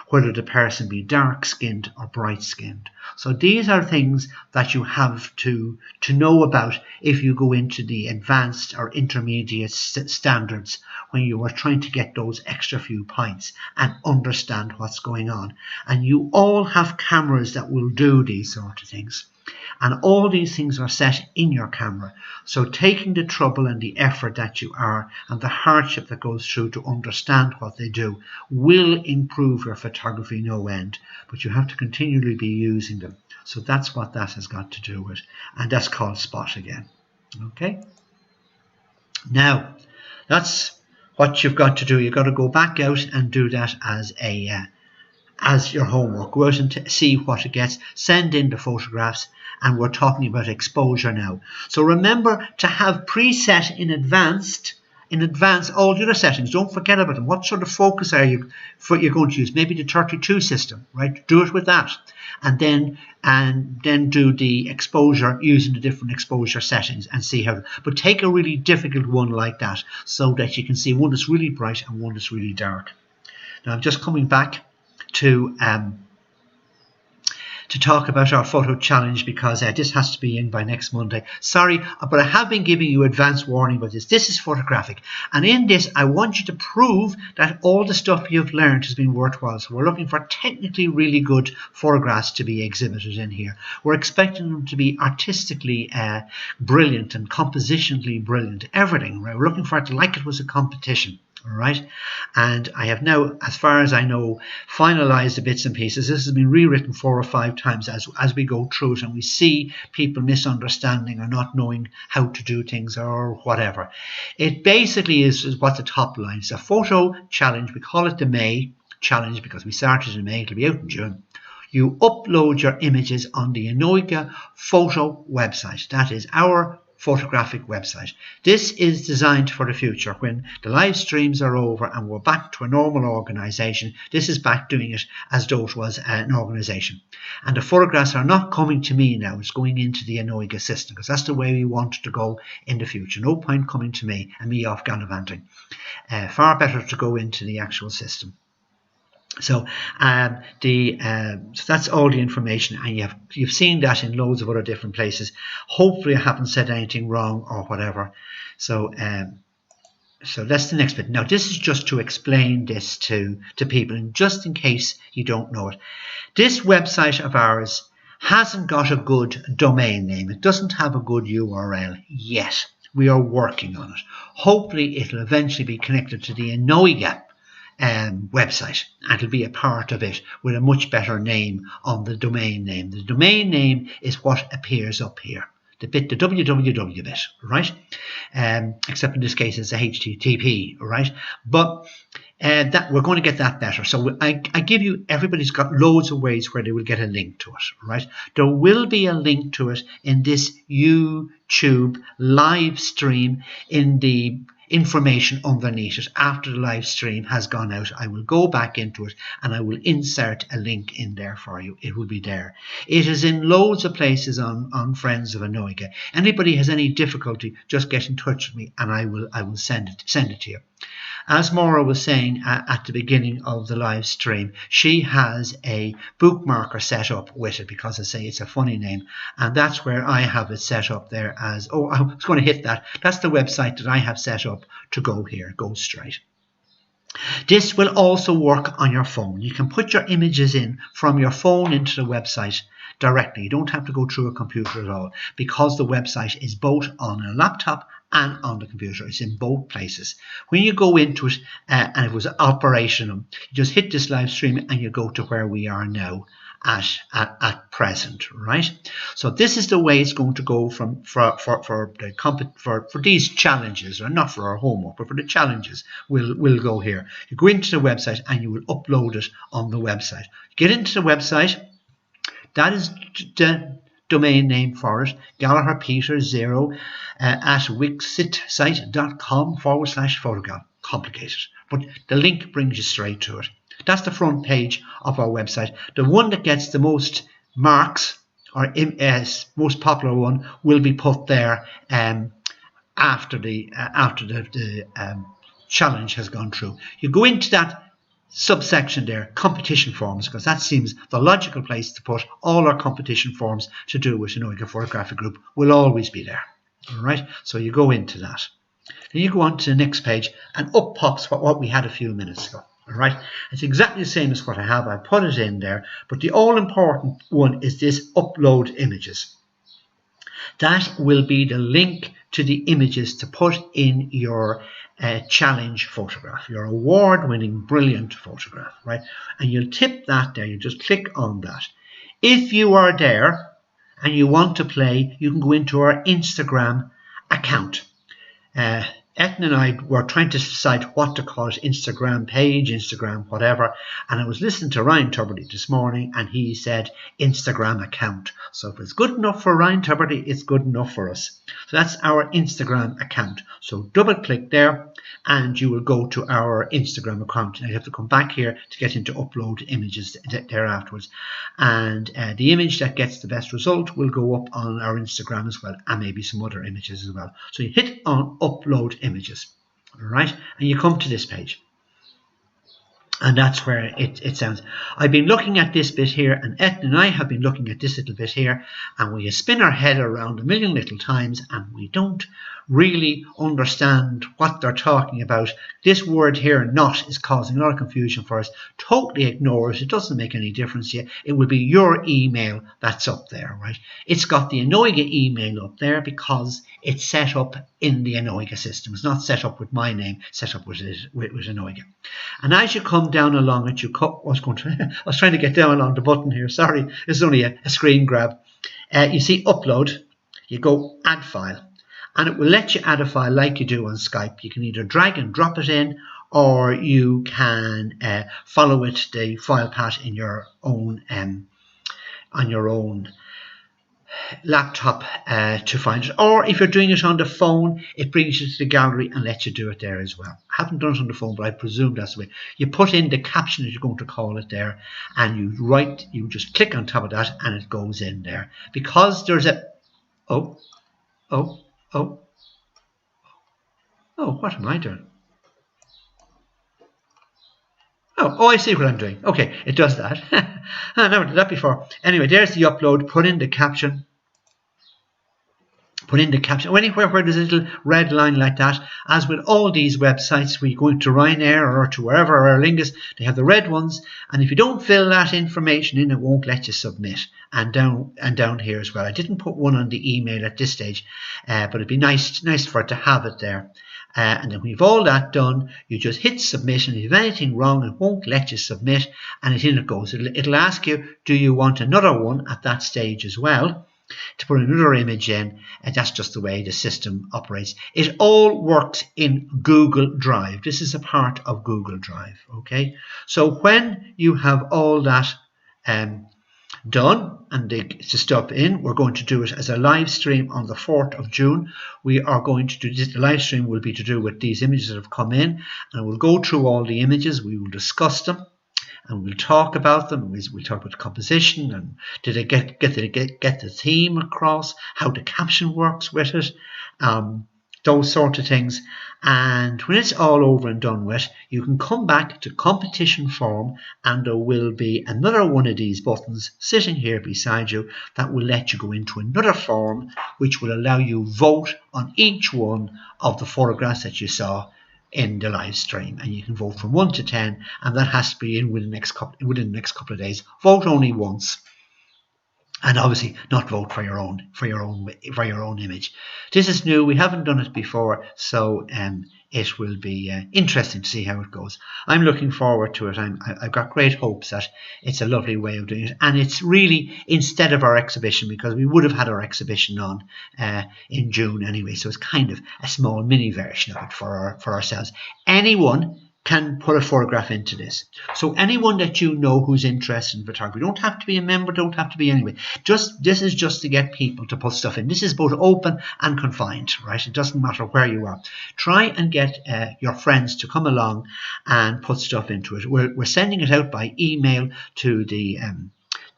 whether the person be dark skinned or bright skinned. So these are things that you have to know about if you go into the advanced or intermediate standards, when you are trying to get those extra few points and understand what's going on. And you all have cameras that will do these sort of things. And all these things are set in your camera. So taking the trouble and the effort that you are and the hardship that goes through to understand what they do will improve your photography no end. But you have to continually be using them. So that's what that has got to do with. And that's called spot again. Okay. Now, that's what you've got to do. You've got to go back out and do that as your homework. Go out and see what it gets. Send in the photographs. And we're talking about exposure now. So remember to have preset in advance all the other settings. Don't forget about them. What sort of focus are you're going to use? Maybe the 32 system, right? Do it with that. And then do the exposure using the different exposure settings and see how. But take a really difficult one like that so that you can see one that's really bright and one that's really dark. Now I'm just coming back to talk about our photo challenge, because this has to be in by next Monday. Sorry, but I have been giving you advance warning about this. This is photographic, and in this I want you to prove that all the stuff you've learned has been worthwhile. So we're looking for technically really good photographs to be exhibited in here. We're expecting them to be artistically brilliant and compositionally brilliant, everything, right? We're looking for it like it was a competition. All right, and I have now, as far as I know, finalized the bits and pieces. This has been rewritten 4 or 5 times as we go through it, and we see people misunderstanding or not knowing how to do things or whatever. It basically is what the top line is. A photo challenge. We call it the May challenge because we started in May. It'll be out in June. You upload your images on the Enoiga photo website. That is our photographic website. This is designed for the future when the live streams are over and we're back to a normal organisation. This is back doing it as though it was an organisation. And the photographs are not coming to me now, it's going into the Enoiga system because that's the way we want to go in the future. No point coming to me and me off gallivanting. Far better to go into the actual system. So so that's all the information, and you've seen that in loads of other different places. Hopefully I haven't said anything wrong or whatever. So so that's the next bit. Now this is just to explain this to people, and just in case you don't know it. This website of ours hasn't got a good domain name. It doesn't have a good URL yet. We are working on it. Hopefully it'll eventually be connected to the Enoiga website, and it'll be a part of it with a much better name on the domain name. The domain name is what appears up here, the www bit, right? Except in this case it's a HTTP, right? But that we're going to get that better. So I give you, everybody's got loads of ways where they will get a link to it, right? There will be a link to it in this YouTube live stream in the information underneath it. After the live stream has gone out, I will go back into it and I will insert a link in there for you. It will be there. It is in loads of places on Friends of Enoiga. Anybody has any difficulty, just get in touch with me and I will send it to you. As Maura was saying at the beginning of the live stream, she has a bookmarker set up with it because I say it's a funny name, and that's where I have it set up there as, oh, I was going to hit that. That's the website that I have set up to go here, go straight. This will also work on your phone. You can put your images in from your phone into the website directly. You don't have to go through a computer at all because the website is both on a laptop and on the computer. It's in both places. When you go into it and it was operational, you just hit this live stream and you go to where we are now at present, right? So this is the way it's going to go for these challenges, or not for our homework, but for the challenges. We'll go here. You go into the website and you will upload it on the website. Get into the website. That is the domain name for it, GallagherPeter0 at wixsite.com/photograph. Complicated, but the link brings you straight to it. That's the front page of our website. The one that gets the most marks, or most popular one, will be put there after the challenge has gone through. You go into that subsection there, competition forms, because that seems the logical place to put all our competition forms to do with Enoiga Photographic Group will always be there. All right, so you go into that. Then you go on to the next page and up pops what we had a few minutes ago. All right, it's exactly the same as what I have. I put it in there, but the all important one is this upload images. That will be the link to the images to put in your challenge photograph, your award-winning brilliant photograph, right? And you'll tip that there. You just click on that. If you are there and you want to play, you can go into our Instagram account. Etna and I were trying to decide what to call it, Instagram page, Instagram whatever, and I was listening to Ryan Tuberty this morning and he said Instagram account. So if it's good enough for Ryan Tuberty, it's good enough for us. So that's our Instagram account. So double click there and you will go to our Instagram account. And you have to come back here to get into upload images there afterwards. And the image that gets the best result will go up on our Instagram as well, and maybe some other images as well. So you hit on upload images, all right, and you come to this page. And that's where it sounds. I've been looking at this bit here, and Etna and I have been looking at this little bit here, and we spin our head around a million little times, and we don't really understand what they're talking about. This word here, not, is causing a lot of confusion for us. Totally ignore it. It doesn't make any difference to you. It will be your email that's up there, right? It's got the Anoiga email up there because it's set up in the Anoiga system. It's not set up with my name, set up with Anoiga. And as you come down along it, I was trying to get down along the button here. Sorry, this is only a screen grab. You see upload. You go add file, and it will let you add a file like you do on Skype. You can either drag and drop it in, or you can follow it, the file path in your own on your own laptop to find it. Or if you're doing it on the phone, it brings you to the gallery and lets you do it there as well. I haven't done it on the phone, but I presume that's the way. You put in the caption that you're going to call it there, and you just click on top of that, and it goes in there. Because there's a oh, what am I doing? Oh, I see what I'm doing. Okay, it does that. I never did that before. Anyway, there's the upload. Put in the caption. Put in the caption. Anywhere where there's a little red line like that, as with all these websites, we go into Ryanair or to wherever, Aer Lingus, they have the red ones. And if you don't fill that information in, it won't let you submit. And down here as well. I didn't put one on the email at this stage, but it'd be nice for it to have it there. And then when you've all that done, you just hit submit, and if you have anything wrong, it won't let you submit, and in it goes. It'll ask you, do you want another one at that stage as well, to put another image in, and that's just the way the system operates. It all works in Google Drive. This is a part of Google Drive, okay? So when you have all that done and the stuff in, we're going to do it as a live stream on the 4th of June. We are going to do this. The live stream will be to do with these images that have come in, and we'll go through all the images. We will discuss them, and we'll talk about them. We'll talk about the composition, and did it get the theme across, how the caption works with it, those sort of things. And when it's all over and done with, you can come back to competition form, and there will be another one of these buttons sitting here beside you that will let you go into another form, which will allow you vote on each one of the photographs that you saw in the live stream. And you can vote from 1 to 10, and that has to be in within the next couple of days. Vote only once. And obviously not vote for your own image. This is new. We haven't done it before, so it will be interesting to see how it goes. I'm looking forward to it. I've got great hopes that it's a lovely way of doing it, and it's really instead of our exhibition, because we would have had our exhibition on in June anyway. So it's kind of a small mini version of it for ourselves. Anyone can put a photograph into this. So anyone that you know who's interested in photography, don't have to be a member, don't have to be anyway. This is just to get people to put stuff in. This is both open and confined, right? It doesn't matter where you are. Try and get your friends to come along and put stuff into it. We're sending it out by email to the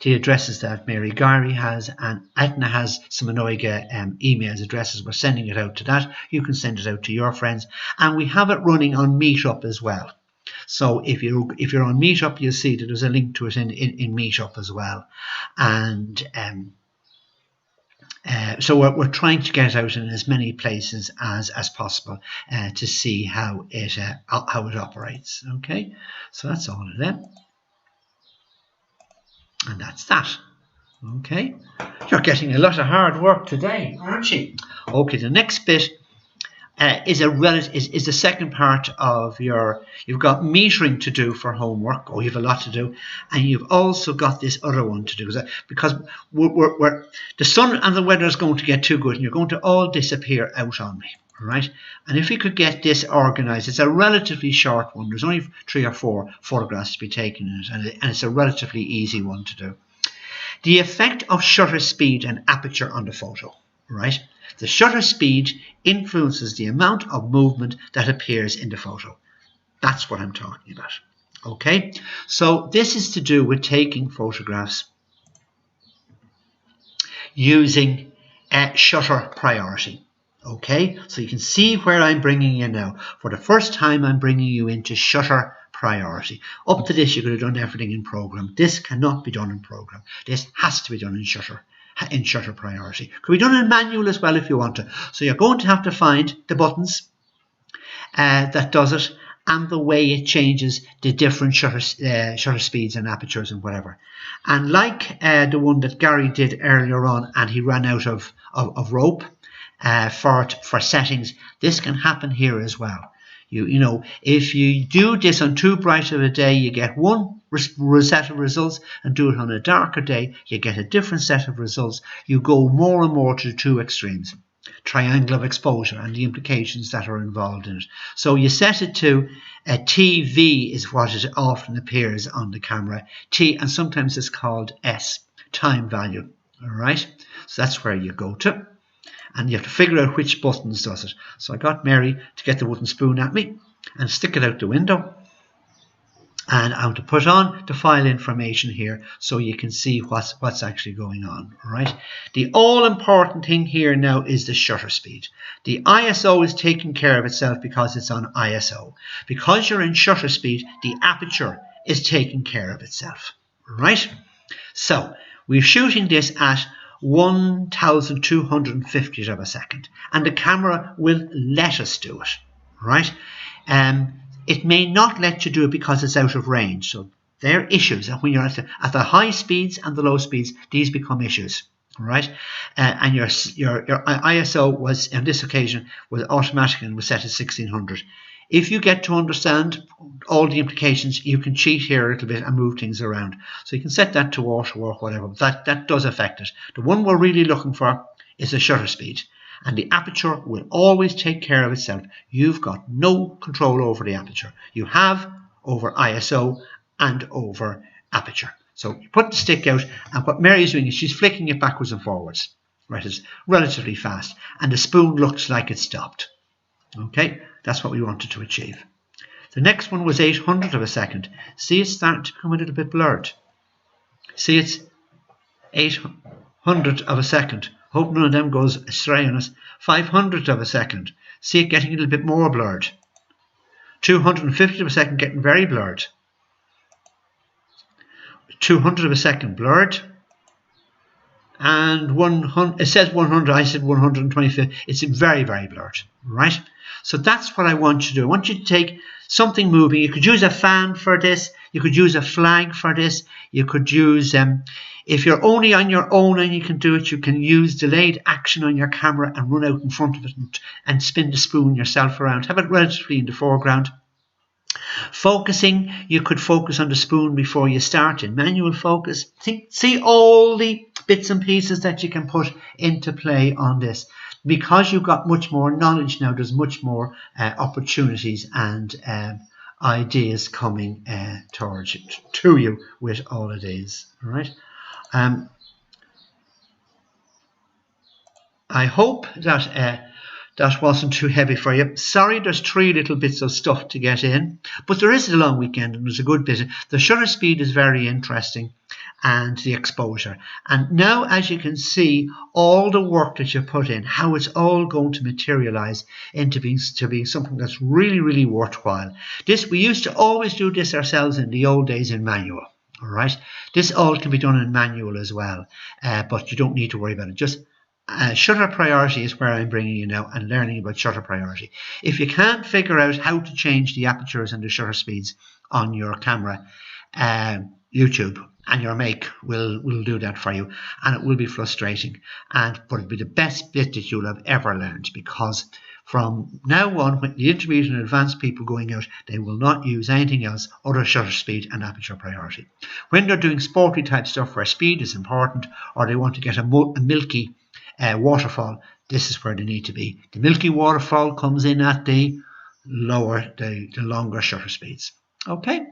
addresses that Mary Gary has, and Etna has some Anoiga emails addresses. We're sending it out to that. You can send it out to your friends, and we have it running on Meetup as well. So if you're on Meetup, you'll see that there's a link to it in Meetup as well. And so we're trying to get it out in as many places as possible to see how it operates. Okay, so that's all of them. And that's that. Okay, you're getting a lot of hard work today, aren't you? Okay, the next bit is the second part of you've got metering to do for homework. You have a lot to do, and you've also got this other one to do, because the sun and the weather is going to get too good, and you're going to all disappear out on me. Right, and if we could get this organized, it's a relatively short one. There's only 3 or 4 photographs to be taken in it, and it's a relatively easy one to do. The effect of shutter speed and aperture on the photo. Right, the shutter speed influences the amount of movement that appears in the photo. That's what I'm talking about. Okay, so this is to do with taking photographs using shutter priority. Okay, so you can see where I'm bringing you now. For the first time, I'm bringing you into shutter priority. Up to this, you could have done everything in program. This cannot be done in program. This has to be done in shutter priority. Could be done in manual as well if you want to. So you're going to have to find the buttons that does it, and the way it changes the different shutter speeds and apertures and whatever. And like the one that Gary did earlier on, and he ran out of rope for settings, this can happen here as well. You know, if you do this on too bright of a day, you get one set of results, and do it on a darker day, you get a different set of results. You go more and more to the two extremes. Triangle of exposure and the implications that are involved in it. So you set it to a TV is what it often appears on the camera. T, and sometimes it's called S, time value. All right, so that's where you go to, and you have to figure out which buttons does it. So I got Mary to get the wooden spoon at me and stick it out the window. And I want to put on the file information here so you can see what's actually going on. Right? The all-important thing here now is the shutter speed. The ISO is taking care of itself because it's on ISO. Because you're in shutter speed, the aperture is taking care of itself. Right? So we're shooting this at 1,250th of a second, and the camera will let us do it. Right? It may not let you do it because it's out of range. So there are issues. And when you're at the high speeds and the low speeds, these become issues. Right? And your ISO was, on this occasion, was automatic and was set at 1600. If you get to understand all the implications, you can cheat here a little bit and move things around. So you can set that to auto or whatever. That does affect it. The one we're really looking for is the shutter speed. And the aperture will always take care of itself. You've got no control over the aperture. You have over ISO and over aperture. So you put the stick out, and what Mary's doing is she's flicking it backwards and forwards. Right, it's relatively fast, and the spoon looks like it stopped. Okay, that's what we wanted to achieve. The next one was 800 of a second. See, it's starting to become a little bit blurred. See, it's 800 of a second. Hope none of them goes astray on us. 500 of a second. See it getting a little bit more blurred. 250 of a second getting very blurred. 200 of a second blurred. And 100, it says 100, I said 125. It's very, very blurred. Right? So that's what I want you to do. I want you to take something moving. You could use a fan for this. You could use a flag for this. You could use... if you're only on your own and you can do it, you can use delayed action on your camera and run out in front of it and spin the spoon yourself around. Have it relatively in the foreground. Focusing, you could focus on the spoon before you start in manual focus. See all the bits and pieces that you can put into play on this. Because you've got much more knowledge now, there's much more opportunities and ideas coming to you with all of these. All right. I hope that that wasn't too heavy for you. Sorry, there's 3 little bits of stuff to get in, but there is a long weekend and there's a good bit. The shutter speed is very interesting, and the exposure. And now, as you can see, all the work that you put in, how it's all going to materialize into being something that's really, really worthwhile. We used to always do this ourselves in the old days in manual. All right, this all can be done in manual as well, but you don't need to worry about it. Just shutter priority is where I'm bringing you now, and learning about shutter priority. If you can't figure out how to change the apertures and the shutter speeds on your camera, YouTube and your Make will do that for you, and it will be frustrating. But it'll be the best bit that you'll have ever learned, because from now on, when the intermediate and advanced people going out, they will not use anything else other shutter speed and aperture priority. When they're doing sporty type stuff where speed is important, or they want to get a milky waterfall, this is where they need to be. The milky waterfall comes in at the longer shutter speeds. Okay.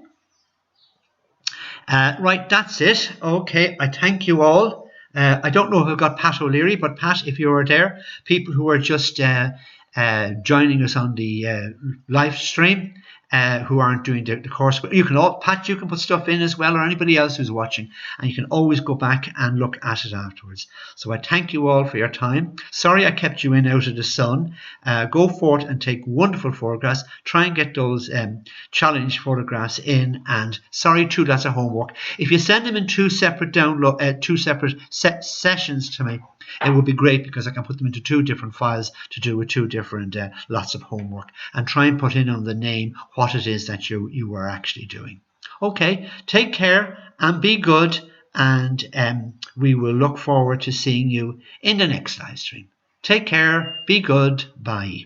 Right, that's it. Okay, I thank you all. I don't know if I've got Pat O'Leary, but Pat, if you are there, people who are just joining us on the live stream, who aren't doing the course. But you can Pat, you can put stuff in as well, or anybody else who's watching, and you can always go back and look at it afterwards. So I thank you all for your time. Sorry I kept you in out of the sun. Go forth and take wonderful photographs. Try and get those challenge photographs in, and sorry too, that's a homework. If you send them in two separate sessions to me, it would be great, because I can put them into two different files to do with two different lots of homework, and try and put in on the name what it is that you were actually doing. Okay, take care and be good, and we will look forward to seeing you in the next live stream. Take care, be good, bye.